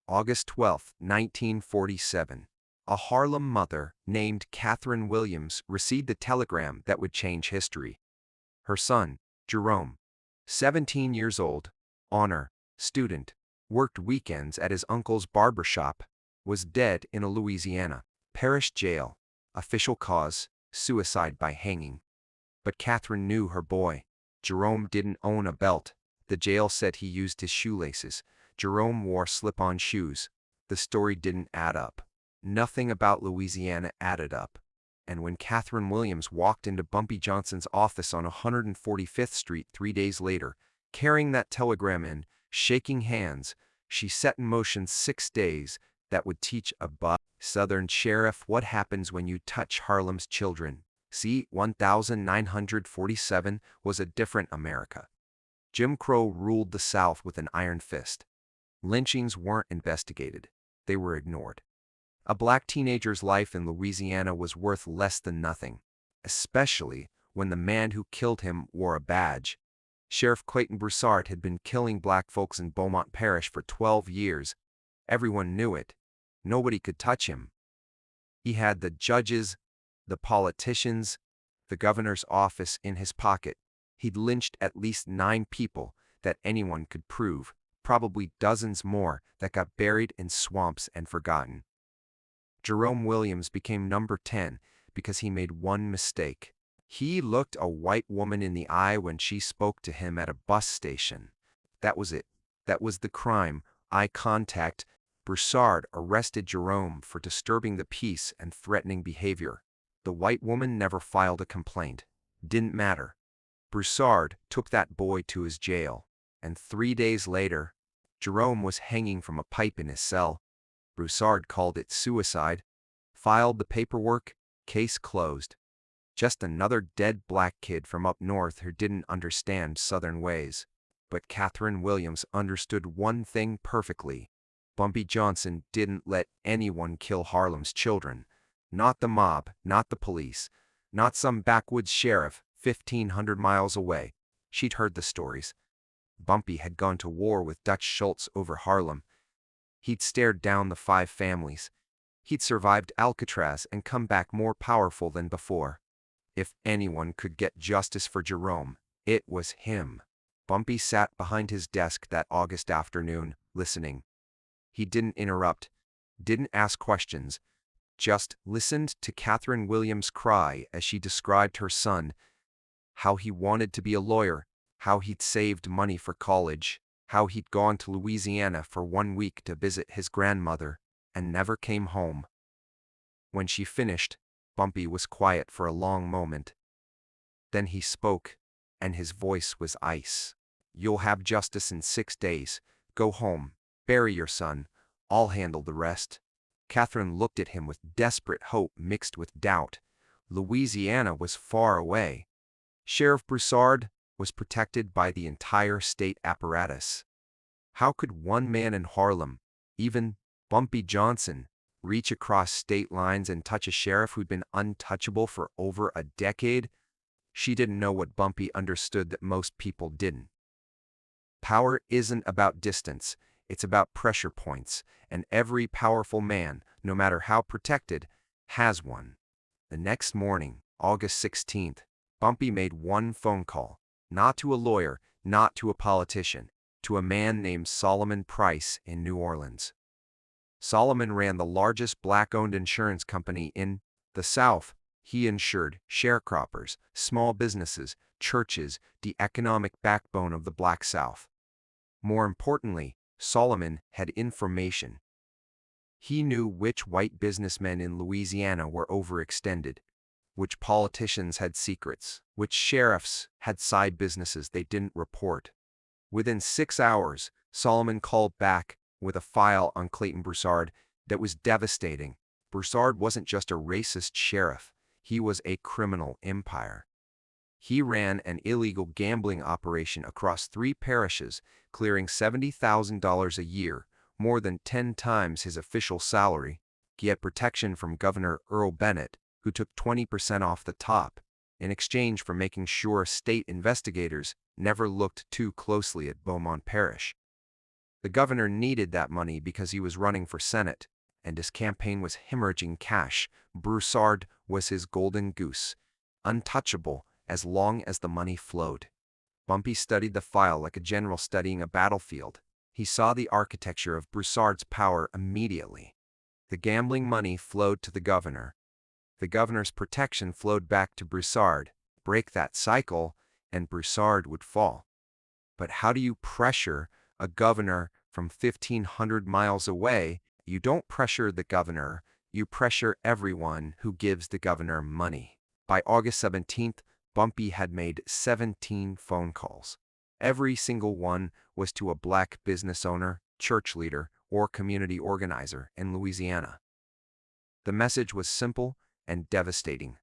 August 12, 1947. A Harlem mother named Catherine Williams received a telegram that would change history. Her son, Jerome, 17 years old, honor student, worked weekends at his uncle's barber shop, was dead in a Louisiana parish jail. Official cause, suicide by hanging. But Catherine knew her boy. Jerome didn't own a belt. The jail said he used his shoelaces. Jerome wore slip-on shoes. The story didn't add up. Nothing about Louisiana added up. And when Catherine Williams walked into Bumpy Johnson's office on 145th Street 3 days later, carrying that telegram in, shaking hands, she set in motion 6 days that would teach a Southern sheriff what happens when you touch Harlem's children. See, 1947 was a different America. Jim Crow ruled the South with an iron fist. Lynchings weren't investigated. They were ignored. A black teenager's life in Louisiana was worth less than nothing, especially when the man who killed him wore a badge. Sheriff Clayton Broussard had been killing black folks in Beaumont Parish for 12 years. Everyone knew it. Nobody could touch him. He had the judges, the politicians, the governor's office in his pocket. He'd lynched at least 9 people that anyone could prove, probably dozens more that got buried in swamps and forgotten. Jerome Williams became number 10 because he made one mistake. He looked a white woman in the eye when she spoke to him at a bus station. That was it. That was the crime. Eye contact. Broussard arrested Jerome for disturbing the peace and threatening behavior. The white woman never filed a complaint. Didn't matter. Broussard took that boy to his jail, and 3 days later, Jerome was hanging from a pipe in his cell. Broussard called it suicide, filed the paperwork, case closed. Just another dead black kid from up north who didn't understand Southern ways. But Catherine Williams understood one thing perfectly. Bumpy Johnson didn't let anyone kill Harlem's children. Not the mob, not the police, not some backwoods sheriff 1,500 miles away. She'd heard the stories. Bumpy had gone to war with Dutch Schultz over Harlem. He'd stared down the 5 families. He'd survived Alcatraz and come back more powerful than before. If anyone could get justice for Jerome, it was him. Bumpy sat behind his desk that August afternoon, listening. He didn't interrupt, didn't ask questions, just listened to Catherine Williams cry as she described her son, how he wanted to be a lawyer, how he'd saved money for college, how he'd gone to Louisiana for 1 week to visit his grandmother, and never came home. When she finished, Bumpy was quiet for a long moment. Then he spoke, and his voice was ice. "You'll have justice in 6 days. Go home. Bury your son. I'll handle the rest." Catherine looked at him with desperate hope mixed with doubt. Louisiana was far away. Sheriff Broussard was protected by the entire state apparatus. How could one man in Harlem, even Bumpy Johnson, reach across state lines and touch a sheriff who'd been untouchable for over a decade? She didn't know what Bumpy understood that most people didn't. Power isn't about distance. It's about pressure points, and every powerful man, no matter how protected, has one. The next morning, August 16th, Bumpy made one phone call, not to a lawyer, not to a politician, to a man named Solomon Price in New Orleans. Solomon ran the largest black-owned insurance company in the South. He insured sharecroppers, small businesses, churches, the economic backbone of the Black South. More importantly, Solomon had information. He knew which white businessmen in Louisiana were overextended, which politicians had secrets, which sheriffs had side businesses they didn't report. Within 6 hours, Solomon called back with a file on Clayton Broussard that was devastating. Broussard wasn't just a racist sheriff, he was a criminal empire. He ran an illegal gambling operation across 3 parishes, clearing $70,000 a year, more than 10 times his official salary. He had protection from Governor Earl Bennett, who took 20% off the top, in exchange for making sure state investigators never looked too closely at Beaumont Parish. The governor needed that money because he was running for Senate, and his campaign was hemorrhaging cash. Broussard was his golden goose, untouchable as long as the money flowed. Bumpy studied the file like a general studying a battlefield. He saw the architecture of Broussard's power immediately. The gambling money flowed to the governor. The governor's protection flowed back to Broussard. Break that cycle, and Broussard would fall. But how do you pressure a governor from 1,500 miles away? You don't pressure the governor, you pressure everyone who gives the governor money. By August 17th, Bumpy had made 17 phone calls. Every single one was to a black business owner, church leader, or community organizer in Louisiana. The message was simple and devastating.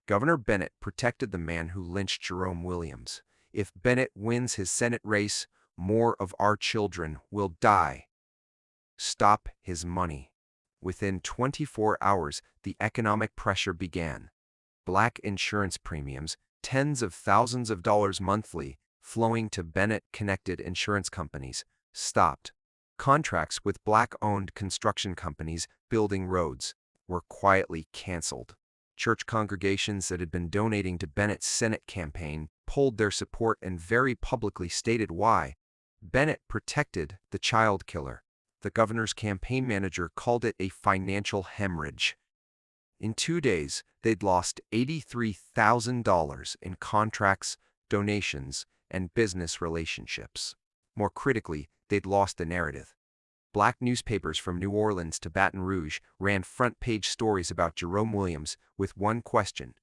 Governor Bennett protected the man who lynched Jerome Williams. If Bennett wins his Senate race, more of our children will die. Stop his money. Within 24 hours, the economic pressure began. Black insurance premiums, tens of thousands of dollars monthly, flowing to Bennett-connected insurance companies, stopped. Contracts with black-owned construction companies building roads were quietly canceled. Church congregations that had been donating to Bennett's Senate campaign pulled their support and very publicly stated why. Bennett protected the child killer. The governor's campaign manager called it a financial hemorrhage. In 2 days, they'd lost $83,000 in contracts, donations, and business relationships. More critically, they'd lost the narrative. Black newspapers from New Orleans to Baton Rouge ran front-page stories about Jerome Williams with one question: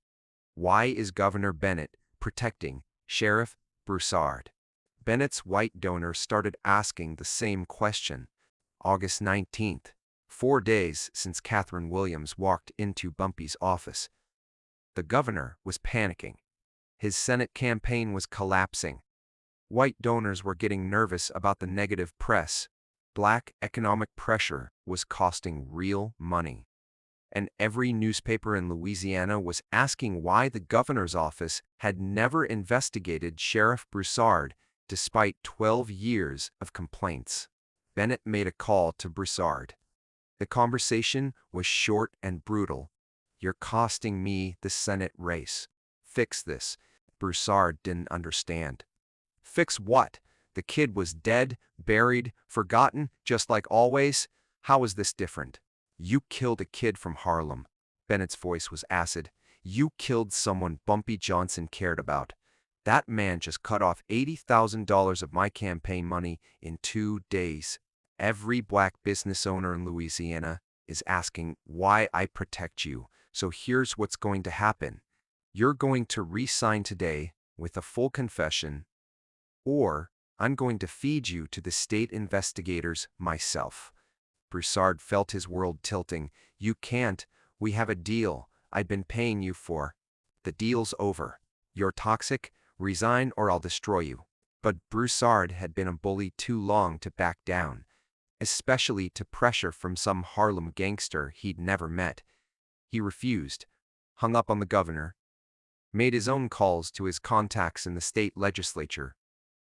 why is Governor Bennett protecting Sheriff Broussard? Bennett's white donors started asking the same question. August 19th, 4 days since Catherine Williams walked into Bumpy's office. The governor was panicking. His Senate campaign was collapsing. White donors were getting nervous about the negative press. Black economic pressure was costing real money. And every newspaper in Louisiana was asking why the governor's office had never investigated Sheriff Broussard despite 12 years of complaints. Bennett made a call to Broussard. The conversation was short and brutal. You're costing me the Senate race. Fix this. Broussard didn't understand. Fix what? The kid was dead, buried, forgotten, just like always. How is this different? You killed a kid from Harlem. Bennett's voice was acid. You killed someone Bumpy Johnson cared about. That man just cut off $80,000 of my campaign money in 2 days. Every black business owner in Louisiana is asking why I protect you. So here's what's going to happen. You're going to re-sign today with a full confession, or I'm going to feed you to the state investigators myself. Broussard felt his world tilting. You can't. We have a deal I've been paying you for. The deal's over. You're toxic. Resign or I'll destroy you. But Broussard had been a bully too long to back down, especially to pressure from some Harlem gangster he'd never met. He refused, hung up on the governor, made his own calls to his contacts in the state legislature,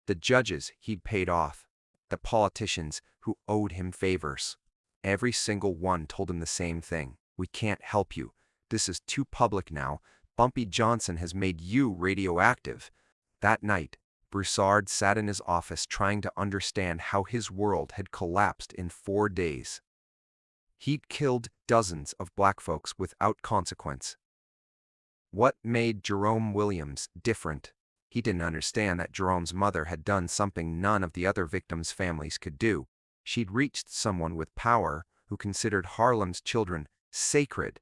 the judges he'd paid off, the politicians who owed him favors. Every single one told him the same thing. We can't help you. This is too public now. Bumpy Johnson has made you radioactive. That night, Broussard sat in his office trying to understand how his world had collapsed in 4 days. He'd killed dozens of black folks without consequence. What made Jerome Williams different? He didn't understand that Jerome's mother had done something none of the other victims' families could do. She'd reached someone with power who considered Harlem's children sacred.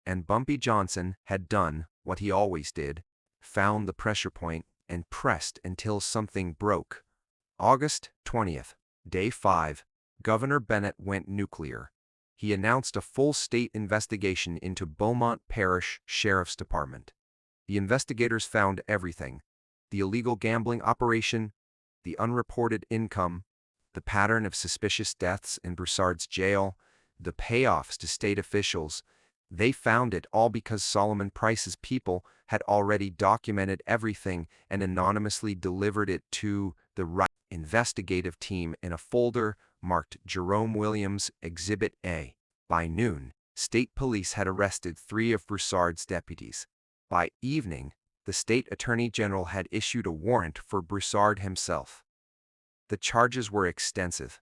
And Bumpy Johnson had done what he always did, found the pressure point and pressed until something broke. August 20th, Day 5, Governor Bennett went nuclear. He announced a full state investigation into Beaumont Parish Sheriff's Department. The investigators found everything: the illegal gambling operation, the unreported income, the pattern of suspicious deaths in Broussard's jail, the payoffs to state officials. They found it all because Solomon Price's people had already documented everything and anonymously delivered it to the right investigative team in a folder marked Jerome Williams Exhibit A. By noon, state police had arrested 3 of Broussard's deputies. By evening, the state attorney general had issued a warrant for Broussard himself. The charges were extensive: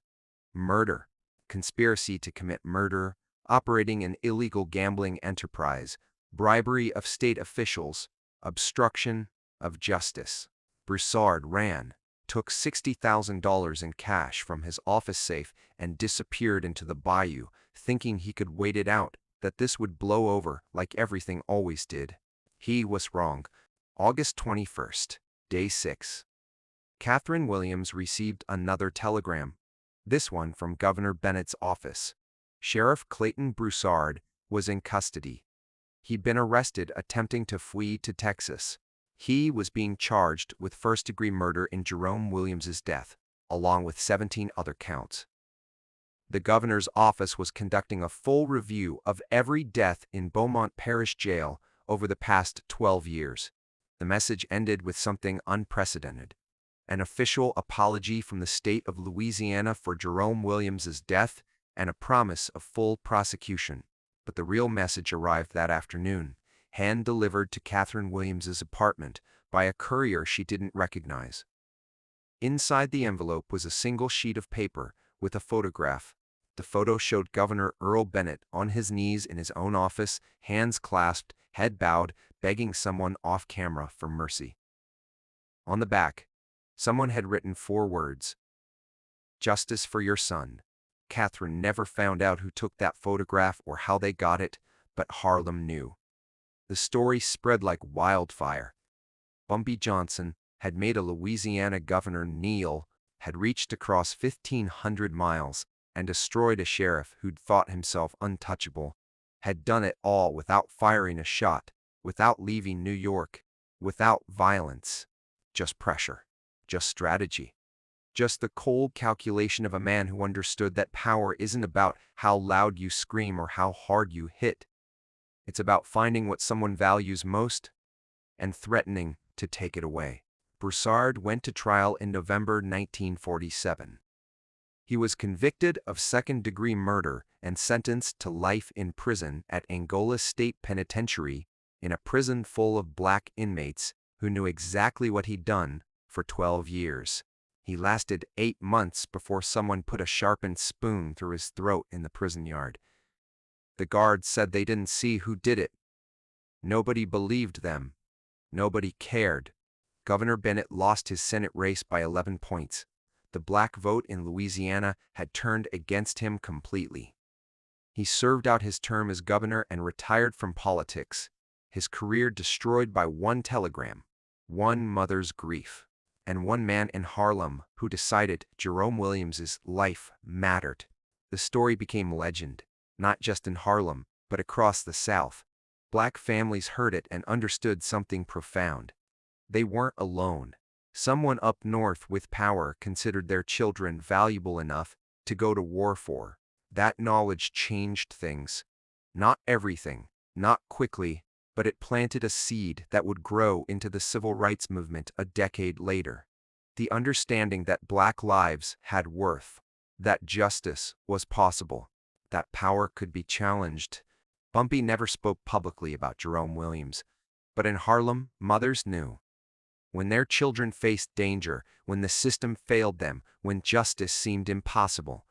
murder, conspiracy to commit murder, operating an illegal gambling enterprise, bribery of state officials, obstruction of justice. Broussard ran, took $60,000 in cash from his office safe, and disappeared into the bayou, thinking he could wait it out, that this would blow over like everything always did. He was wrong. August 21st, Day 6. Catherine Williams received another telegram, this one from Governor Bennett's office. Sheriff Clayton Broussard was in custody. He'd been arrested attempting to flee to Texas. He was being charged with first-degree murder in Jerome Williams's death, along with 17 other counts. The governor's office was conducting a full review of every death in Beaumont Parish Jail over the past 12 years. The message ended with something unprecedented: an official apology from the state of Louisiana for Jerome Williams's death and a promise of full prosecution. But the real message arrived that afternoon, hand-delivered to Catherine Williams's apartment by a courier she didn't recognize. Inside the envelope was a single sheet of paper with a photograph. The photo showed Governor Earl Bennett on his knees in his own office, hands clasped, head bowed, begging someone off camera for mercy. On the back, someone had written 4 words: "Justice for your son." Catherine never found out who took that photograph or how they got it, but Harlem knew. The story spread like wildfire. Bumpy Johnson had made a Louisiana governor kneel, had reached across 1,500 miles, and destroyed a sheriff who'd thought himself untouchable, had done it all without firing a shot, without leaving New York, without violence, just pressure, just strategy. Just the cold calculation of a man who understood that power isn't about how loud you scream or how hard you hit. It's about finding what someone values most and threatening to take it away. Broussard went to trial in November 1947. He was convicted of second-degree murder and sentenced to life in prison at Angola State Penitentiary, in a prison full of black inmates who knew exactly what he'd done, for 12 years. He lasted 8 months before someone put a sharpened spoon through his throat in the prison yard. The guards said they didn't see who did it. Nobody believed them. Nobody cared. Governor Bennett lost his Senate race by 11 points. The black vote in Louisiana had turned against him completely. He served out his term as governor and retired from politics, his career destroyed by one telegram, one mother's grief, and one man in Harlem who decided Jerome Williams's life mattered. The story became legend, not just in Harlem, but across the South. Black families heard it and understood something profound. They weren't alone. Someone up north with power considered their children valuable enough to go to war for. That knowledge changed things. Not everything, not quickly, but it planted a seed that would grow into the civil rights movement a decade later. The understanding that black lives had worth, that justice was possible, that power could be challenged. Bumpy never spoke publicly about Jerome Williams, but in Harlem, mothers knew. When their children faced danger, when the system failed them, when justice seemed impossible,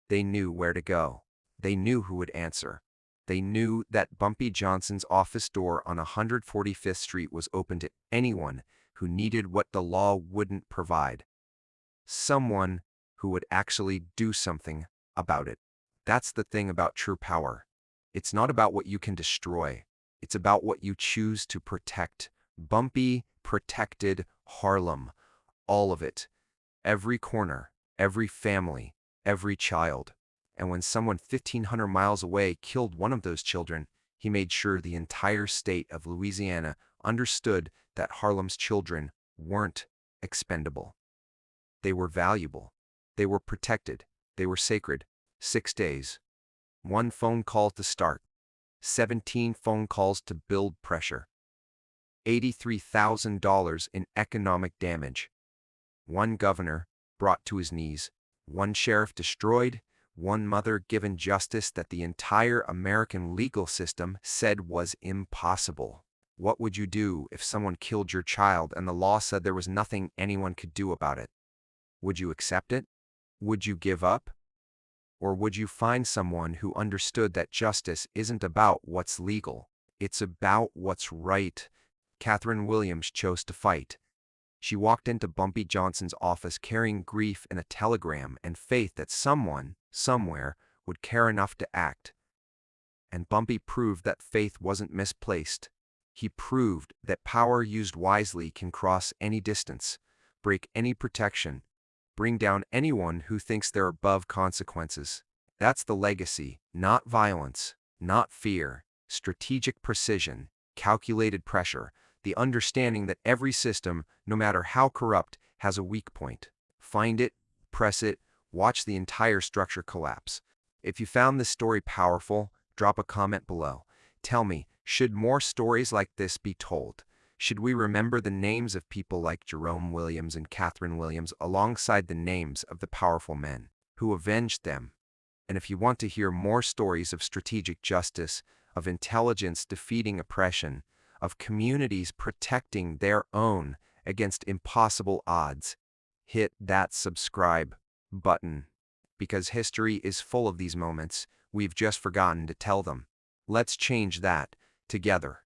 they knew where to go. They knew who would answer. They knew that Bumpy Johnson's office door on 145th Street was open to anyone who needed what the law wouldn't provide. Someone who would actually do something about it. That's the thing about true power. It's not about what you can destroy. It's about what you choose to protect. Bumpy protected Harlem. All of it. Every corner, every family, every child. And when someone 1,500 miles away killed one of those children, he made sure the entire state of Louisiana understood that Harlem's children weren't expendable. They were valuable. They were protected. They were sacred. 6 days. 1 phone call to start. 17 phone calls to build pressure. $83,000 in economic damage. 1 governor, brought to his knees, one sheriff destroyed, one mother given justice that the entire American legal system said was impossible. What would you do if someone killed your child and the law said there was nothing anyone could do about it? Would you accept it? Would you give up? Or would you find someone who understood that justice isn't about what's legal, it's about what's right? Catherine Williams chose to fight. She walked into Bumpy Johnson's office carrying grief and a telegram and faith that someone, somewhere, would care enough to act. And Bumpy proved that faith wasn't misplaced. He proved that power used wisely can cross any distance, break any protection, bring down anyone who thinks they're above consequences. That's the legacy, not violence, not fear, strategic precision, calculated pressure, the understanding that every system, no matter how corrupt, has a weak point. Find it, press it, watch the entire structure collapse. If you found this story powerful, drop a comment below. Tell me, should more stories like this be told? Should we remember the names of people like Jerome Williams and Catherine Williams alongside the names of the powerful men who avenged them? And if you want to hear more stories of strategic justice, of intelligence defeating oppression, of communities protecting their own against impossible odds, hit that subscribe button. Because history is full of these moments, we've just forgotten to tell them. Let's change that, together.